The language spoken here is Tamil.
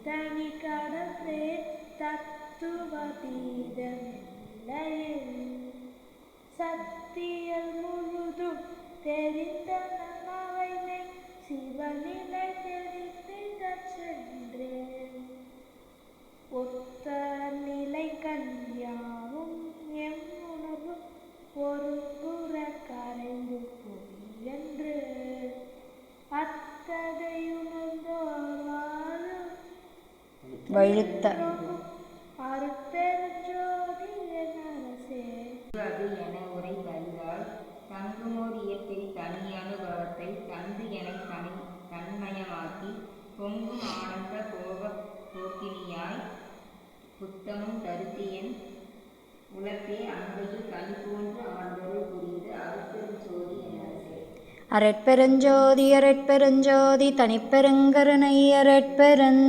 தனி கடந்தே தத்துவதீதமில்லையில் சத்தியல் முழுதும் தெரிந்த நனவைமை சிவநிலை தெரிந்திடச் சென்றேன். ஒத்த நிலை கண்யாவும் எம் உணர்வு ஒரு புற கரைந்து போய் என்று அத்ததையுணர்ந்தோர் வாழும் வழுத்த அருட்பெருஞ்சோதி என் அரசே. அது என உரை தந்தால் தங்குமோர் இயற்கை தனி அனுபவத்தை தந்து என தன்மயமாக்கி பொங்கும் ஆனந்த போக போக்கினியாய் புத்தமும் தருத்தியன் உலகே அன்பையில் கனி போன்று ஆண்டருள் புரிந்து அருட்பெருஞ்சோதி என் அரசே. அரட்பெருஞ்சோதி அரட்பெருஞ்சோதி தனிப்பெருங்கருணை அரட்பெருஞ்